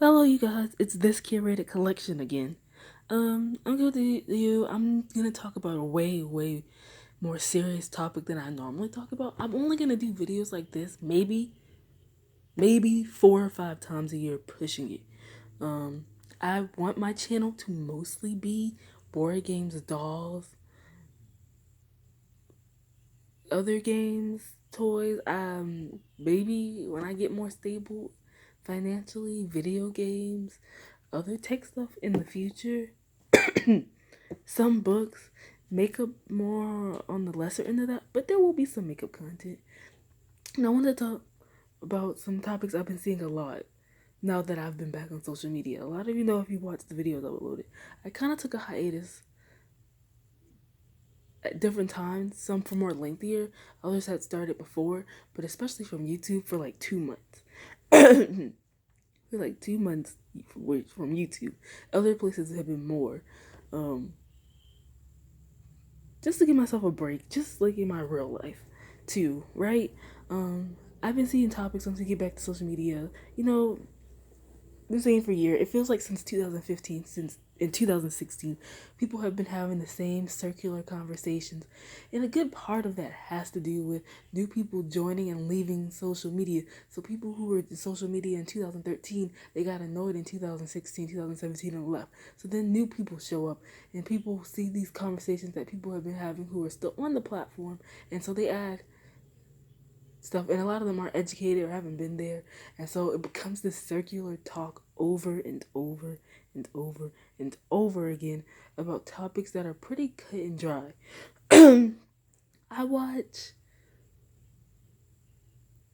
Hello, you guys. It's this curated collection again. I'm gonna talk about a way more serious topic than I normally talk about. I'm only gonna do videos like this, maybe 4 or 5 times a year, pushing it. Um, I want my channel to mostly be board games, dolls, other games, toys. Maybe when I get more stable financially, video games, other tech stuff in the future. Some books, makeup more on the lesser end of that, but there will be some makeup content. And I want to talk about some topics I've been seeing a lot now that I've been back on social media. A lot of you know if you watched the videos I uploaded. I kind of took a hiatus at different times, some for more lengthier, others had started before, but especially from YouTube for like 2 months. For like 2 months from YouTube. Other places have been more. Um, just to give myself a break, just like in my real life, too, right? I've been seeing topics once we get back to social media. Been saying for a year. It feels like since 2015, since in 2016, people have been having the same circular conversations, and a good part of that has to do with new people joining and leaving social media. So people who were in social media in 2013, they got annoyed in 2016, 2017, and left. So then new people show up, and people see these conversations that people have been having who are still on the platform, and so they add stuff, and a lot of them aren't educated or haven't been there, and so it becomes this circular talk over and over and over and over again about topics that are pretty cut and dry. I watch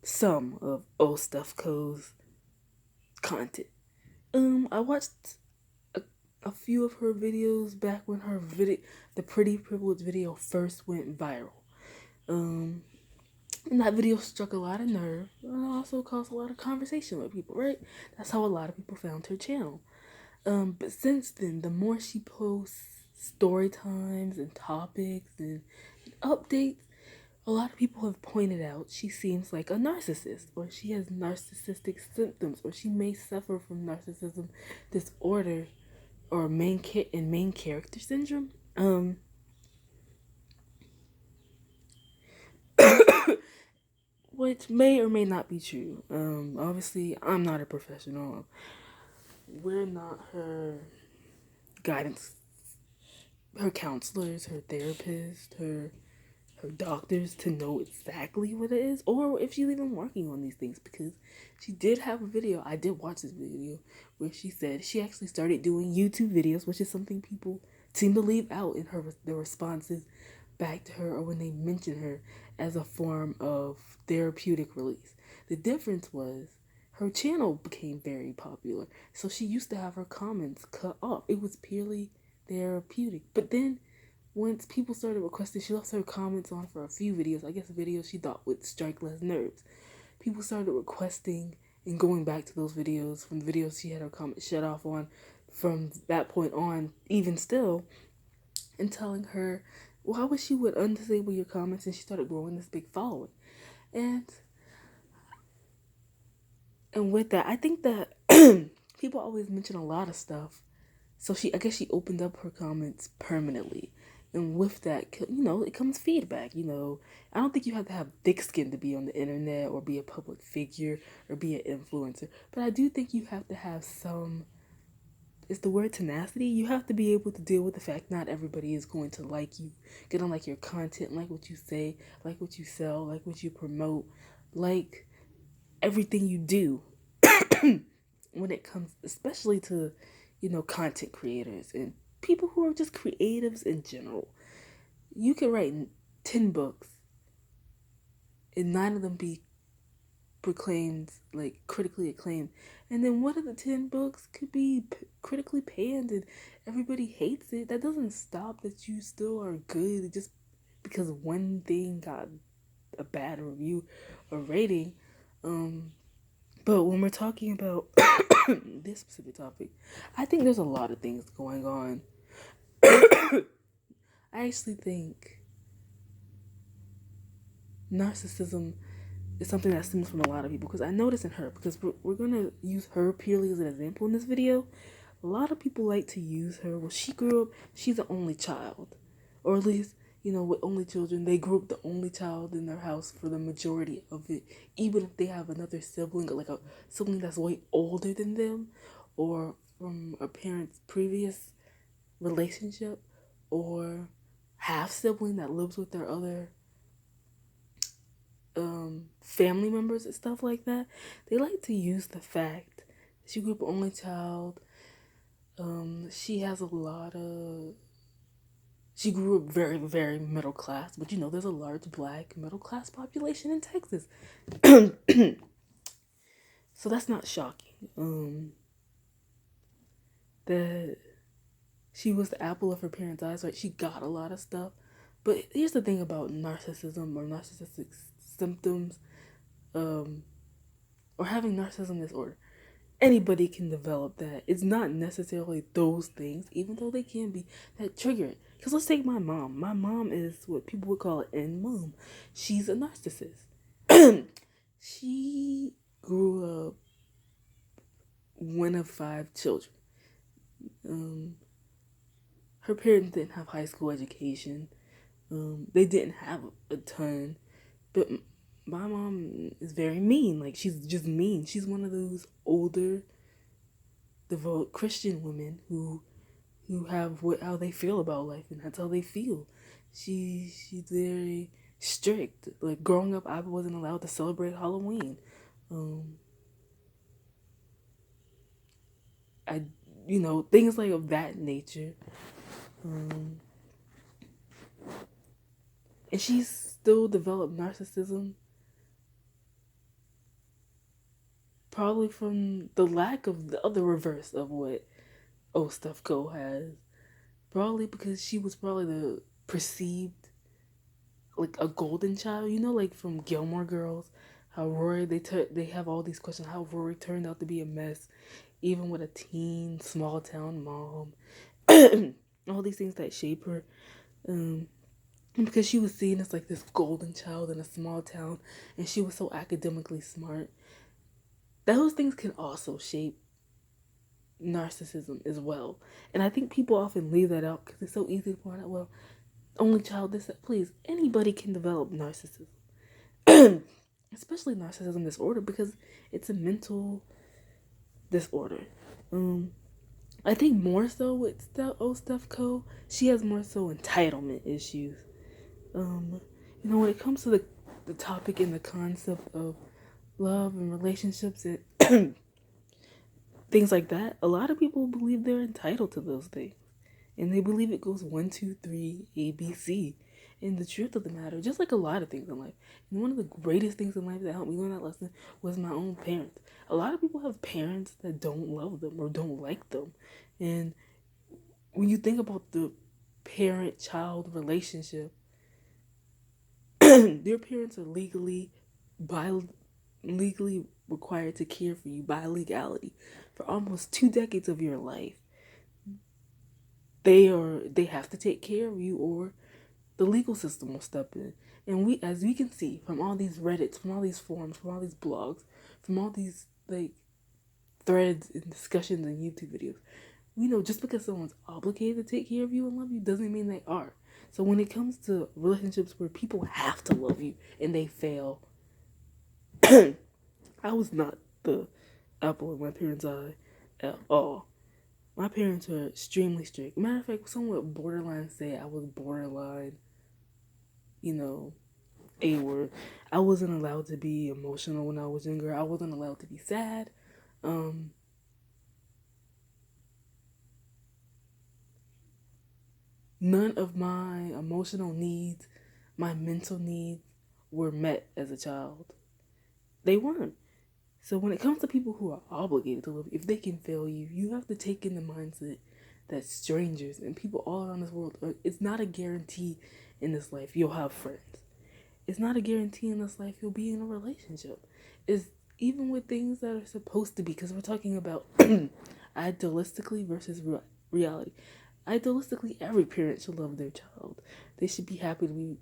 some of old Stuff Co's content. I watched a, a few of her videos back when the Pretty Privilege video first went viral. Um, And that video struck a lot of nerve and also caused a lot of conversation with people, right? That's how a lot of people found her channel. But since then, the more she posts story times and topics and updates, a lot of people have pointed out she seems like a narcissist, or she has narcissistic symptoms, or she may suffer from narcissism disorder, or main character syndrome. Which may or may not be true. Obviously, I'm not a professional. We're not her guidance, her counselors, her therapist, her doctors to know exactly what it is, or if she's even working on these things. Because she did have a video. I did watch this video where she said she actually started doing YouTube videos, which is something people seem to leave out in the responses back to her, or when they mention her as a form of therapeutic release. The difference was her channel became very popular, so she used to have her comments cut off. It was purely therapeutic. But then once people started requesting, she left her comments on for a few videos. I guess videos she thought would strike less nerves. People started requesting and going back to those videos from the videos she had her comments shut off on from that point on, even still, and telling her why would she would undisable your comments, and she started growing this big following. And and with that, I think that people always mention a lot of stuff. So I guess she opened up her comments permanently. And with that, it comes feedback. I don't think you have to have thick skin to be on the internet or be a public figure or be an influencer. But I do think you have to have some, is the word tenacity? You have to be able to deal with the fact not everybody is going to like you, gonna like your content, like what you say, like what you sell, like what you promote, like everything you do. When it comes especially to, content creators and people who are just creatives in general. You can write 10 books and 9 of them be proclaimed, like critically acclaimed, and then one of the 10 books could be critically panned and everybody hates it. That doesn't stop that you still are good just because one thing got a bad review or rating. But when we're talking about this specific topic, I think there's a lot of things going on. I actually think narcissism is something that stems from a lot of people, because I notice in her, because we're gonna use her purely as an example in this video. A lot of people like to use her. Well, she grew up, she's the only child, or at least, with only children, they grew up the only child in their house for the majority of it, even if they have another sibling, like a sibling that's way older than them, or from a parent's previous relationship, or half sibling that lives with their other family members and stuff like that. They like to use the fact that she grew up only child. She has a lot of. She grew up very, very middle class, but there's a large black middle class population in Texas. So that's not shocking. That she was the apple of her parents' eyes, right? She got a lot of stuff. But here's the thing about narcissism or narcissistic symptoms, or having narcissism disorder. Anybody can develop that. It's not necessarily those things, even though they can be, that trigger it. Because let's take my mom. My mom is what people would call an mom. She's a narcissist. She grew up one of 5 children. Her parents didn't have high school education. They didn't have a ton. But my mom is very mean. Like, she's just mean. She's one of those older, devout Christian women who have how they feel about life, and that's how they feel. She's very strict. Like, growing up, I wasn't allowed to celebrate Halloween. I things like of that nature. And she's still developed narcissism, probably from the lack of the other reverse of what Steph Co has. Probably because she was probably the perceived, like, a golden child, like from Gilmore Girls, how Rory, they have all these questions, how Rory turned out to be a mess, even with a teen, small town mom, all these things that shape her, because she was seen as like this golden child in a small town, and she was so academically smart. Those things can also shape narcissism as well, and I think people often leave that out because it's so easy to point out, well, only child this, that. Please, anybody can develop narcissism. Especially narcissism disorder, because it's a mental disorder. I think more so with Steph Co, she has more so entitlement issues. When it comes to the topic and the concept of love and relationships and things like that, a lot of people believe they're entitled to those things. And they believe it goes 1, 2, 3, ABC. And the truth of the matter, just like a lot of things in life, and one of the greatest things in life that helped me learn that lesson was my own parents. A lot of people have parents that don't love them or don't like them. And when you think about the parent-child relationship, your parents are legally required to care for you by legality for almost 2 decades of your life. They have to take care of you, or the legal system will step in. And as we can see from all these Reddits, from all these forums, from all these blogs, from all these like threads and discussions and YouTube videos, we know just because someone's obligated to take care of you and love you doesn't mean they are. So when it comes to relationships where people have to love you and they fail, I was not the apple in my parents' eye at all. My parents were extremely strict. Matter of fact, some would borderline say I was borderline, A word. I wasn't allowed to be emotional when I was younger. I wasn't allowed to be sad. None of my emotional needs, my mental needs were met as a child. They weren't. So when it comes to people who are obligated to live, if they can fail you, you have to take in the mindset that strangers and people all around this world, it's not a guarantee in this life you'll have friends. It's not a guarantee in this life you'll be in a relationship. It's even with things that are supposed to be, because we're talking about idealistically versus reality. Idealistically, every parent should love their child. They should be happy to be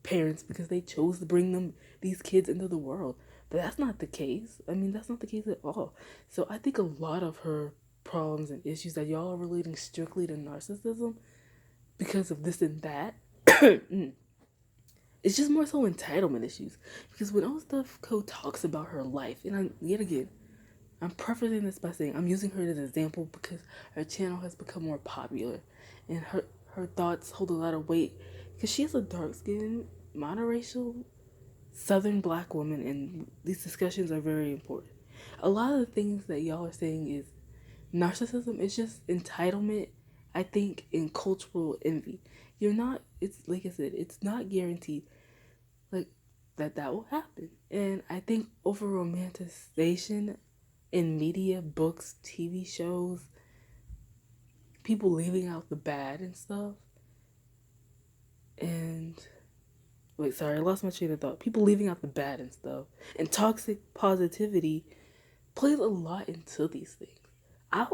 parents because they chose to bring these kids into the world. But that's not the case. I mean, that's not the case at all. So I think a lot of her problems and issues that y'all are relating strictly to narcissism because of this and that, it's just more so entitlement issues. Because when Ostafko talks about her life, and yet again, I'm prefacing this by saying I'm using her as an example because her channel has become more popular, and her thoughts hold a lot of weight because she is a dark skinned, monoracial, Southern black woman, and these discussions are very important. A lot of the things that y'all are saying is narcissism. It's just entitlement, I think, and cultural envy. You're not. It's like I said. It's not guaranteed, like that will happen. And I think over romanticization in media, books, TV shows, people leaving out the bad and stuff. And wait, sorry, I lost my train of thought. People leaving out the bad and stuff. And toxic positivity plays a lot into these things. I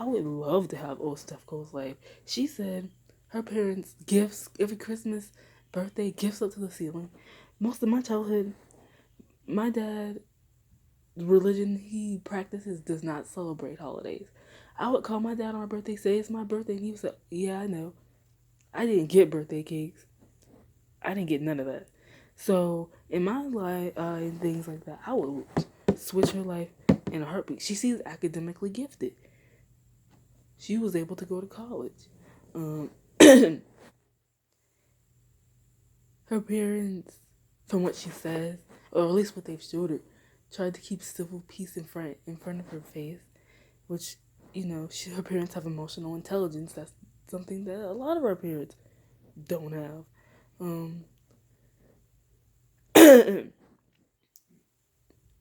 would love to have old Steph Cole's life. She said her parents' gifts every Christmas, birthday, gifts up to the ceiling. Most of my childhood, my dad, the religion he practices does not celebrate holidays. I would call my dad on my birthday, say it's my birthday, and he would say, "Yeah, I know. I didn't get birthday cakes. I didn't get none of that." So in my life, and things like that, I would switch her life in a heartbeat. She seems academically gifted. She was able to go to college. Her parents, from what she says, or at least what they've showed her, tried to keep civil peace in front of her face, which her parents have emotional intelligence. That's something that a lot of our parents don't have.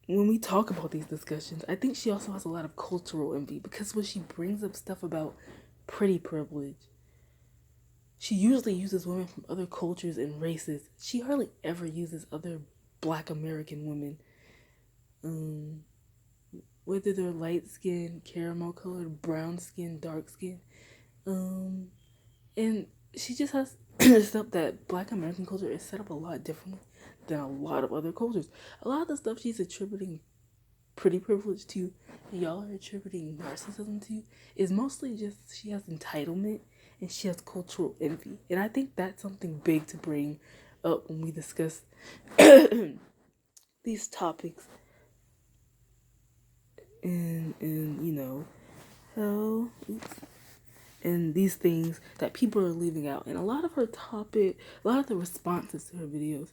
When we talk about these discussions, I think she also has a lot of cultural envy because when she brings up stuff about pretty privilege, she usually uses women from other cultures and races. She hardly ever uses other black American women. Whether they're light skinned, caramel colored, brown skin, dark skin. And she just has stuff that black American culture is set up a lot differently than a lot of other cultures. A lot of the stuff she's attributing pretty privilege to, and y'all are attributing narcissism to, is mostly just she has entitlement and she has cultural envy. And I think that's something big to bring up when we discuss these topics. And how and these things that people are leaving out. And a lot of the responses to her videos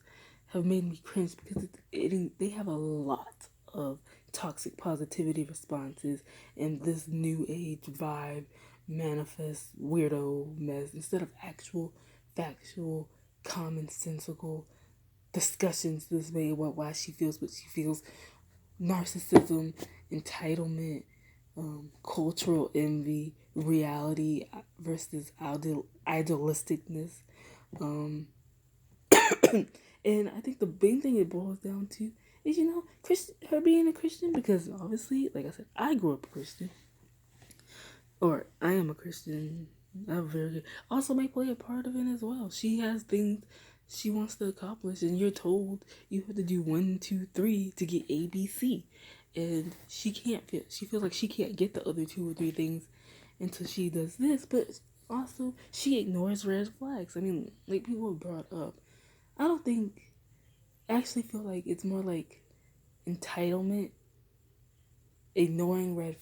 have made me cringe because they have a lot of toxic positivity responses and this new age vibe manifest weirdo mess instead of actual factual commonsensical discussions this way about why she feels what she feels. Narcissism, entitlement, cultural envy, reality versus idealisticness. And I think the big thing it boils down to is, her being a Christian, because obviously, like I said, I grew up a Christian. Or I am a Christian. I'm very good. Also may play a part of it as well. She has things she wants to accomplish, and you're told you have to do 1, 2, 3 to get A, B, C. And she feels like she can't get the other 2 or 3 things until she does this, but also she ignores red flags. I mean, like people brought up, I actually feel like it's more like entitlement, ignoring red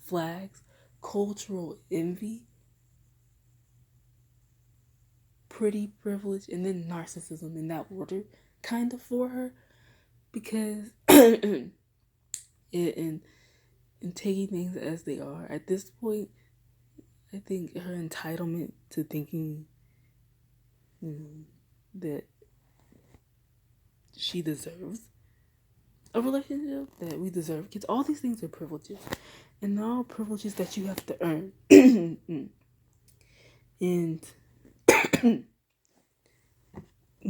flags, cultural envy, pretty privilege, and then narcissism in that order, kind of for her, because in taking things as they are at this point, I think her entitlement to thinking that she deserves a relationship, that we deserve kids, all these things are privileges, and they're all privileges that you have to earn. And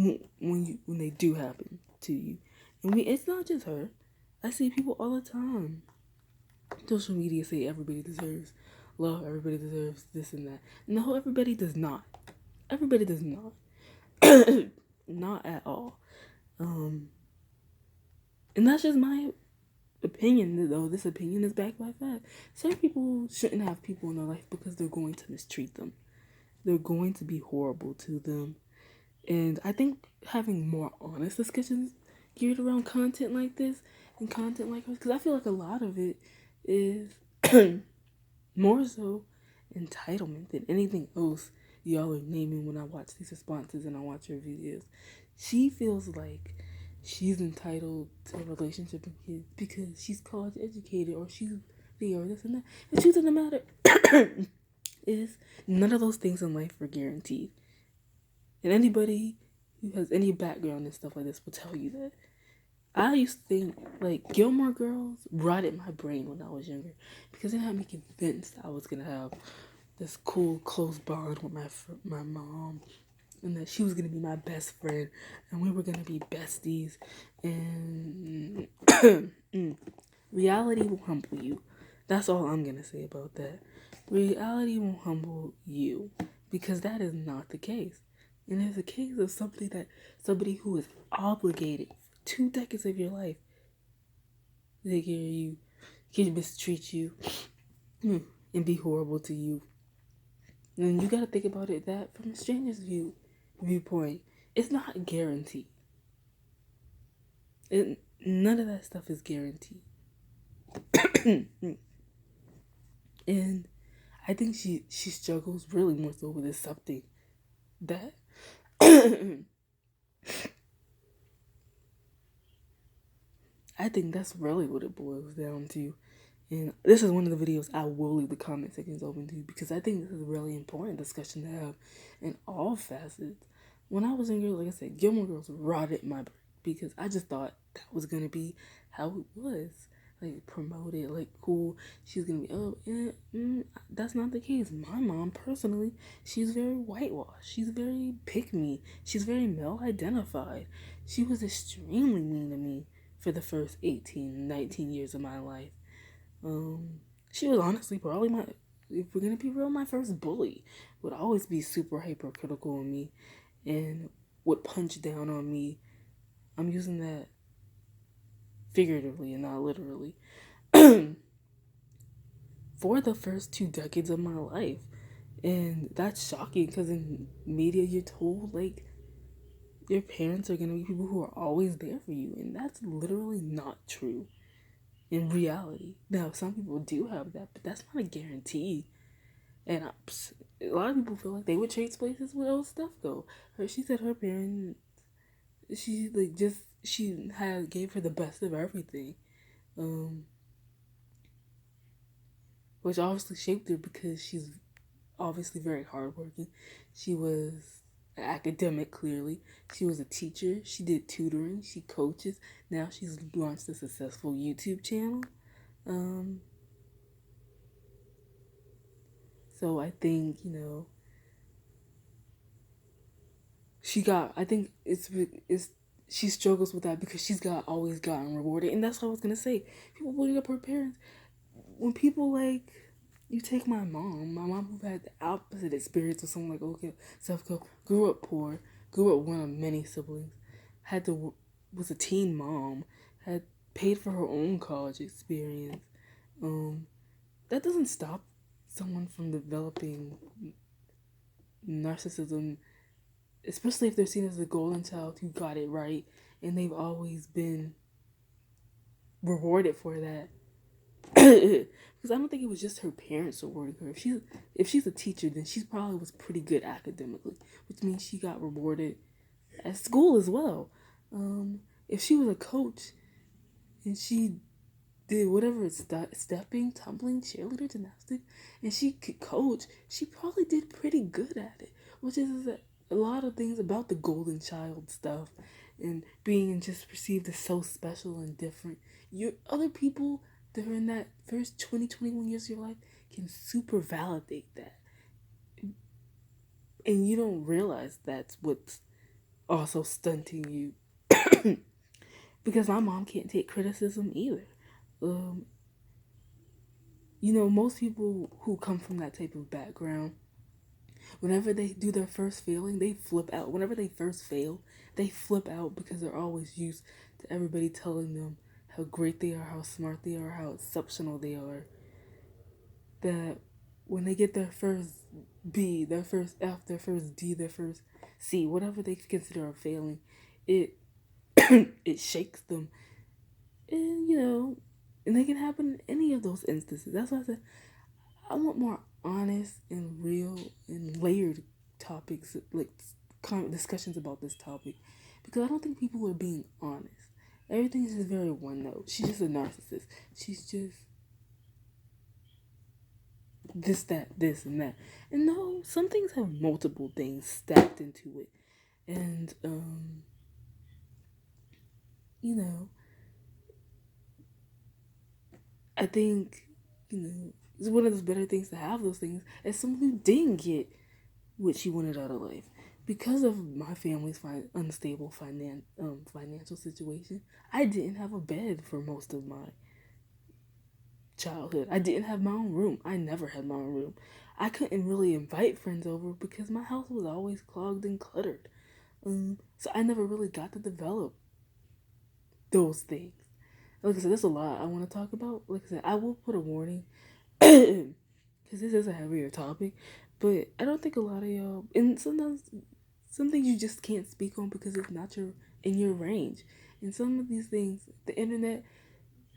when they do happen to you, and it's not just her. I see people all the time. Social media say everybody deserves love, everybody deserves this and that. No, everybody does not. Everybody does not. not at all. And that's just my opinion, though. This opinion is backed by fact. Some people shouldn't have people in their life because they're going to mistreat them. They're going to be horrible to them. And I think having more honest discussions geared around content like this and content like this, because I feel like a lot of it is more so entitlement than anything else y'all are naming when I watch these responses and I watch your videos. She feels like she's entitled to a relationship with kids because she's college educated or she's the or this and that. The truth of the matter is none of those things in life are guaranteed. And anybody who has any background and stuff like this will tell you that. I used to think, like, Gilmore Girls rotted my brain when I was younger because it had me convinced I was going to have this cool, close bond with my mom and that she was going to be my best friend and we were going to be besties. And reality will humble you. That's all I'm going to say about that. Reality will humble you because that is not the case. And it's a case of somebody who is obligated 2 decades of your life to take care of you, can mistreat you, and be horrible to you. And you gotta think about it that from a stranger's viewpoint, it's not guaranteed. None of that stuff is guaranteed. And I think she struggles really more so with something that I think that's really what it boils down to. And this is one of the videos I will leave the comment sections open to because I think this is a really important discussion to have in all facets. When I was younger, like I said, Gilmore Girls rotted my brain because I just thought that was going to be how it was. Like, promoted, like, cool. She's going to be, that's not the case. My mom, personally, she's very whitewashed. She's very pick-me. She's very male-identified. She was extremely mean to me for the first 18, 19 years of my life. She was honestly probably if we're gonna be real, my first bully. Would always be super hypercritical of me and would punch down on me. I'm using that figuratively and not literally. For the first 2 decades of my life. And that's shocking because in media you're told like your parents are gonna be people who are always there for you, and that's literally not true. In reality. Now, some people do have that, but that's not a guarantee. And a lot of people feel like they would trade places with old stuff go. She said her parents, she gave her the best of everything, which obviously shaped her because she's obviously very hardworking. She was an academic, clearly. She was a teacher. She did tutoring. She coaches. Now she's launched a successful YouTube channel. So I think, I think she struggles with that because always gotten rewarded. And that's what I was going to say. People bullying up her parents. When people like, you take my mom who had the opposite experience with someone like, okay, self-co, grew up poor, grew up one of many siblings, was a teen mom, had paid for her own college experience. That doesn't stop someone from developing narcissism, especially if they're seen as the golden child who got it right and they've always been rewarded for that. Because I don't think it was just her parents rewarding her. If she's a teacher, then she probably was pretty good academically, which means she got rewarded at school as well. If she was a coach and she did whatever it's stepping, tumbling, cheerleader, gymnastics, and she could coach, she probably did pretty good at it, which is a lot of things about the golden child stuff and being just perceived as so special and different. Other people that are in that first 20, 21 years of your life can super validate that. And you don't realize that's what's also stunting you. Because my mom can't take criticism either. Most people who come from that type of background Whenever they do their first failing, they flip out. Whenever they first fail, they flip out because they're always used to everybody telling them how great they are, how smart they are, how exceptional they are. That when they get their first B, their first F, their first D, their first C, whatever they consider a failing, it it shakes them, and and they can happen in any of those instances. That's why I said I want more honest and real and layered topics, like discussions about this topic, because I don't think people are being honest. Everything is just very one note. She's just a narcissist. She's just this, that, this, and that. And no, some things have multiple things stacked into it. And, you know, I think, it's one of the better things to have those things as someone who didn't get what she wanted out of life. Because of my family's unstable financial situation, I didn't have a bed for most of my childhood. I didn't have my own room. I never had my own room. I couldn't really invite friends over because my house was always clogged and cluttered. So I never really got to develop those things. Like I said, there's a lot I want to talk about. Like I said, I will put a warning because this is a heavier topic, but I don't think a lot of y'all, and sometimes some things you just can't speak on because it's not in your range. And some of these things, the internet,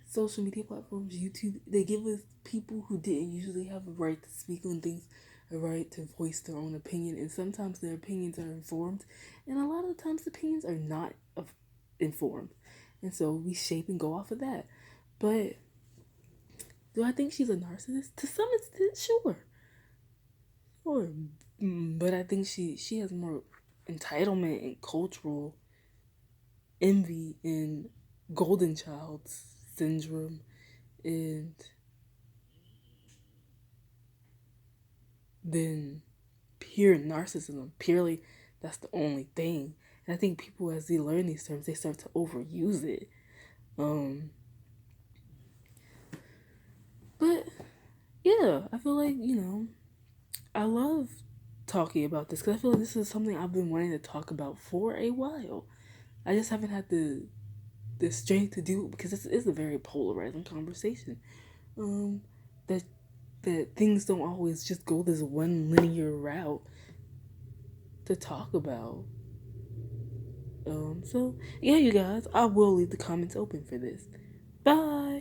social media platforms, YouTube, they give us people who didn't usually have a right to speak on things, a right to voice their own opinion, and sometimes their opinions are informed, and a lot of times the opinions are not informed, and so we shape and go off of that. But do I think she's a narcissist? To some extent, sure. But I think she has more entitlement and cultural envy and golden child syndrome and then pure narcissism. Purely, that's the only thing. And I think people, as they learn these terms, they start to overuse it. But yeah, I feel like I love talking about this because I feel like this is something I've been wanting to talk about for a while. I just haven't had the strength to do it because this is a very polarizing conversation. That things don't always just go this one linear route to talk about. So yeah, you guys, I will leave the comments open for this. Bye.